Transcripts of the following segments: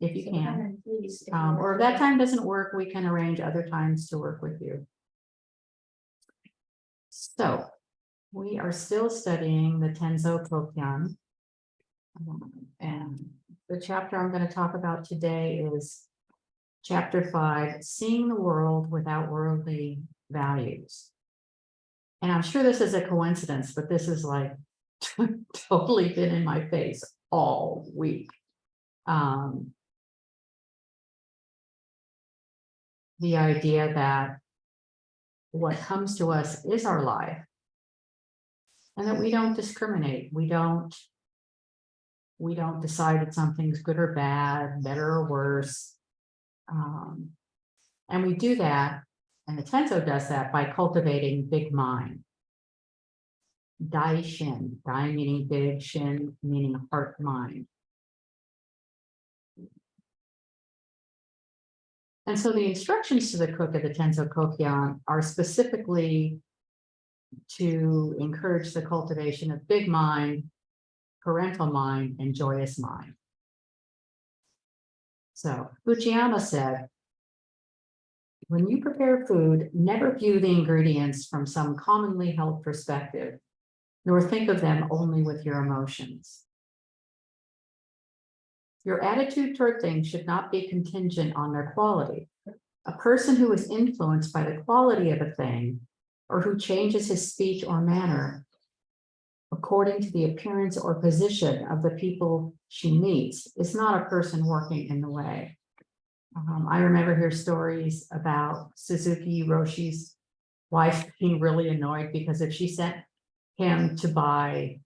if you can. Or if that time doesn't work, we can arrange other times to work with you. So we are still studying the Tenzo Kokyan. And the chapter I'm going to talk about today is chapter 5, Seeing the World Without Worldly Values. And I'm sure this is a coincidence, but this is like totally been in my face all week. The idea that what comes to us is our life, and that we don't discriminate. We don't decide that something's good or bad, better or worse. And we do that, and the Tenzo does that by cultivating big mind. Dai Shin, Dai meaning big, Shin meaning heart mind. And so the instructions to the cook of the Tenzo Kokyan are specifically to encourage the cultivation of big mind, parental mind, and joyous mind. So Fujiyama said, when you prepare food, never view the ingredients from some commonly held perspective, nor think of them only with your emotions. Your attitude toward things should not be contingent on their quality. A person who is influenced by the quality of a thing, or who changes his speech or manner according to the appearance or position of the people she meets, is not a person working in the way. I remember hearing stories about Suzuki Roshi's wife being really annoyed because if she sent him to buy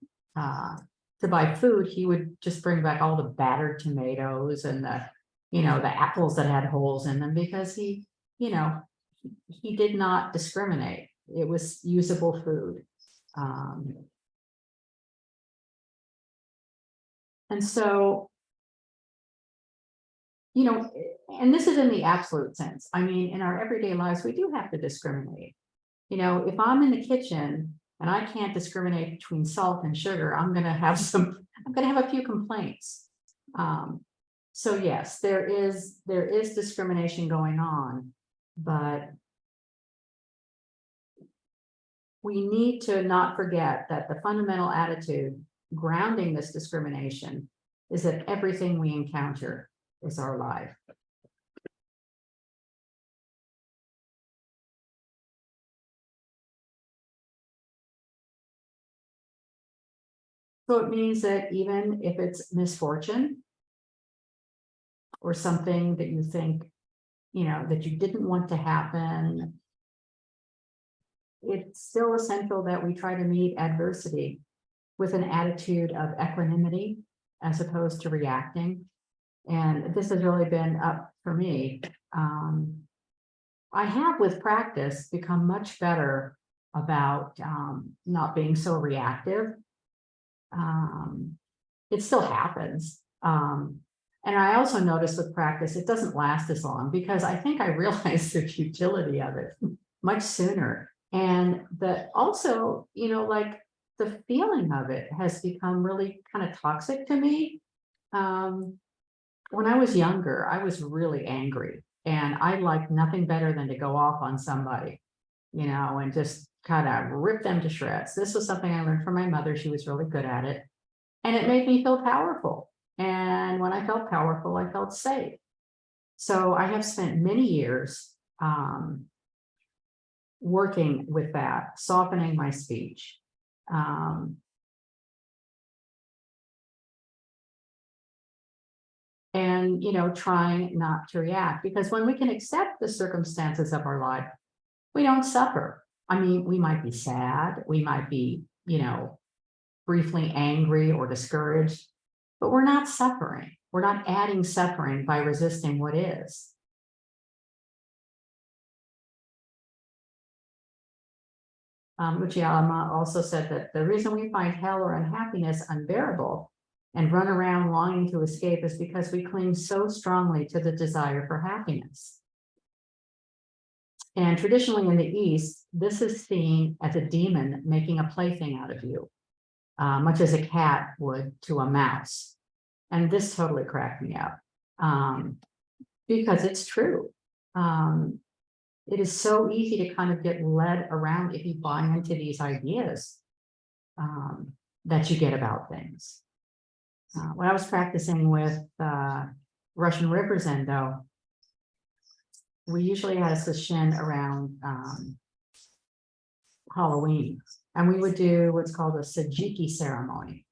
food, he would just bring back all the battered tomatoes and the apples that had holes in them, because he did not discriminate. It was usable food. And so, and this is in the absolute sense. I mean, in our everyday lives, we do have to discriminate. If I'm in the kitchen and I can't discriminate between salt and sugar, I'm going to have a few complaints. So yes, there is discrimination going on, but we need to not forget that the fundamental attitude grounding this discrimination is that everything we encounter is our life. So it means that even if it's misfortune or something that you think, that you didn't want to happen, it's still essential that we try to meet adversity with an attitude of equanimity as opposed to reacting. And this has really been up for me. I have, with practice, become much better about not being so reactive. It still happens. And I also notice with practice, it doesn't last as long, because I think I realized the futility of it much sooner. And that also, like the feeling of it has become really kind of toxic to me. When I was younger, I was really angry, and I liked nothing better than to go off on somebody, and just kind of rip them to shreds. This was something I learned from my mother. She was really good at it. And it made me feel powerful. And when I felt powerful, I felt safe. So I have spent many years working with that, softening my speech. And, trying not to react, because when we can accept the circumstances of our life, we don't suffer. I mean, we might be sad, we might be, briefly angry or discouraged, but we're not suffering. We're not adding suffering by resisting what is. Uchiyama also said that the reason we find hell or unhappiness unbearable and run around longing to escape is because we cling so strongly to the desire for happiness. And traditionally in the East, this is seen as a demon making a plaything out of you, much as a cat would to a mouse. And this totally cracked me up. Because it's true. It is so easy to kind of get led around if you buy into these ideas that you get about things. When I was practicing with Russian Rivers Endo, we usually had a session around Halloween, and we would do what's called a Sajiki ceremony.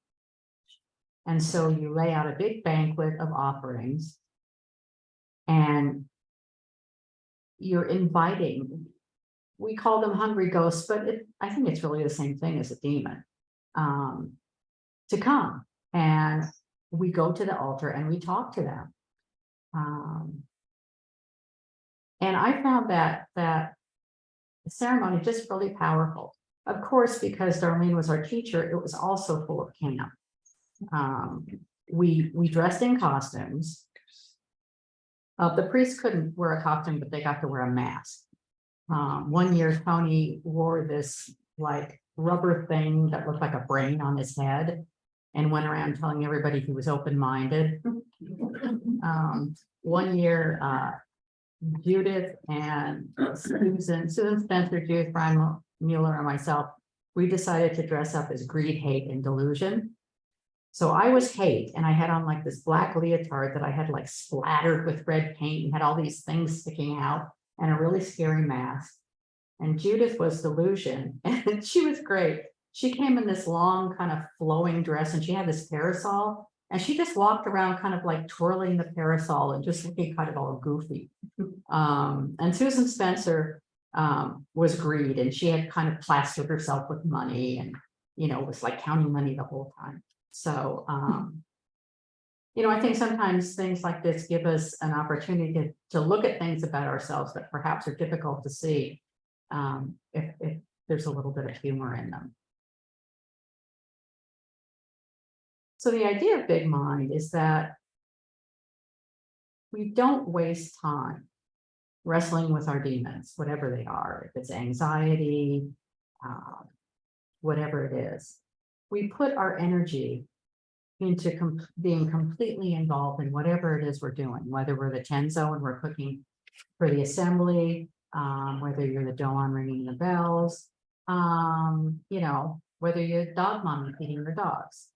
And so you lay out a big banquet of offerings, and you're inviting, we call them hungry ghosts, but I think it's really the same thing as a demon, to come. And we go to the altar and we talk to them. And I found that ceremony just really powerful. Of course, because Darlene was our teacher, it was also full of camp. We dressed in costumes. The priests couldn't wear a costume, but they got to wear a mask. One year, Tony wore this like rubber thing that looked like a brain on his head and went around telling everybody he was open-minded. One year, Judith and Susan Spencer, Judith Brian Mueller, and myself, we decided to dress up as greed, hate, and delusion. So I was hate, and I had on like this black leotard that I had like splattered with red paint and had all these things sticking out and a really scary mask. And Judith was delusion, and she was great. She came in this long kind of flowing dress, and she had this parasol, and she just walked around kind of like twirling the parasol and just looking kind of all goofy. And Susan Spencer was greed, and she had kind of plastered herself with money and, was like counting money the whole time. So, I think sometimes things like this give us an opportunity to look at things about ourselves that perhaps are difficult to see if there's a little bit of humor in them. So the idea of big mind is that we don't waste time wrestling with our demons, whatever they are, if it's anxiety, whatever it is. We put our energy into being completely involved in whatever it is we're doing, whether we're the tenzo and we're cooking for the assembly, whether you're the doan ringing the bells, whether you're dog mommy feeding your dogs.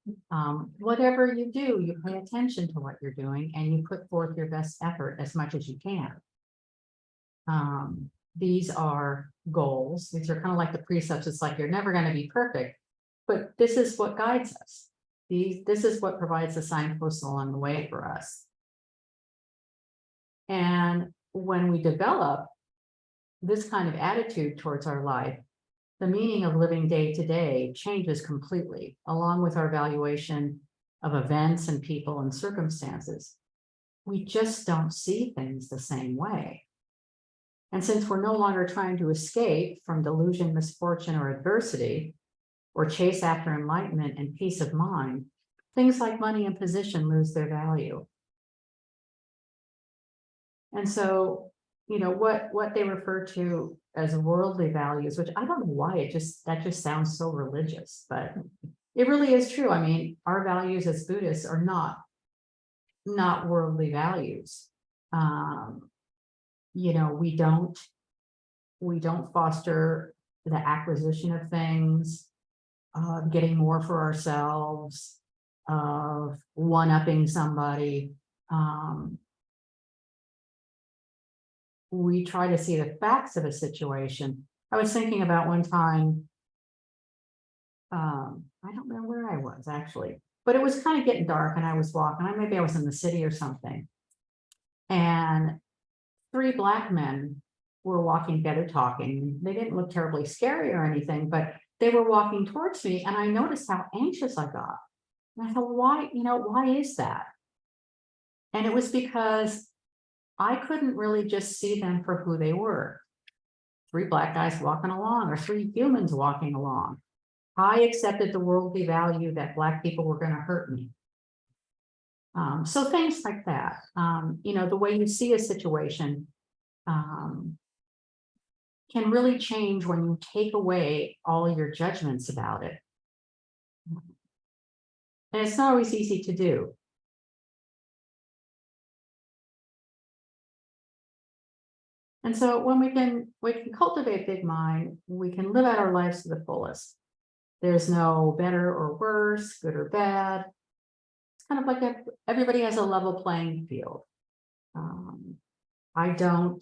Whatever you do, you pay attention to what you're doing and you put forth your best effort as much as you can. These are goals. These are kind of like the precepts. It's like you're never going to be perfect, but this is what guides us. This is what provides the signposts along the way for us. And when we develop this kind of attitude towards our life, the meaning of living day to day changes completely, along with our valuation of events and people and circumstances. We just don't see things the same way. And since we're no longer trying to escape from delusion, misfortune, or adversity, or chase after enlightenment and peace of mind, things like money and position lose their value. And so, what they refer to as worldly values, which I don't know why that just sounds so religious, but it really is true. I mean, our values as Buddhists are not worldly values. We don't foster the acquisition of things, getting more for ourselves, of one-upping somebody. We try to see the facts of a situation. I was thinking about one time, I don't know where I was actually, but it was kind of getting dark and I was walking, maybe I was in the city or something. And 3 Black men were walking together talking. They didn't look terribly scary or anything, but they were walking towards me and I noticed how anxious I got. And I thought, why is that? And it was because I couldn't really just see them for who they were. 3 Black guys walking along, or 3 humans walking along. I accepted the worldly value that Black people were going to hurt me. So things like that, the way you see a situation can really change when you take away all your judgments about it. And it's not always easy to do. And so when we can cultivate big mind, we can live out our lives to the fullest. There's no better or worse, good or bad. It's kind of like everybody has a level playing field. I don't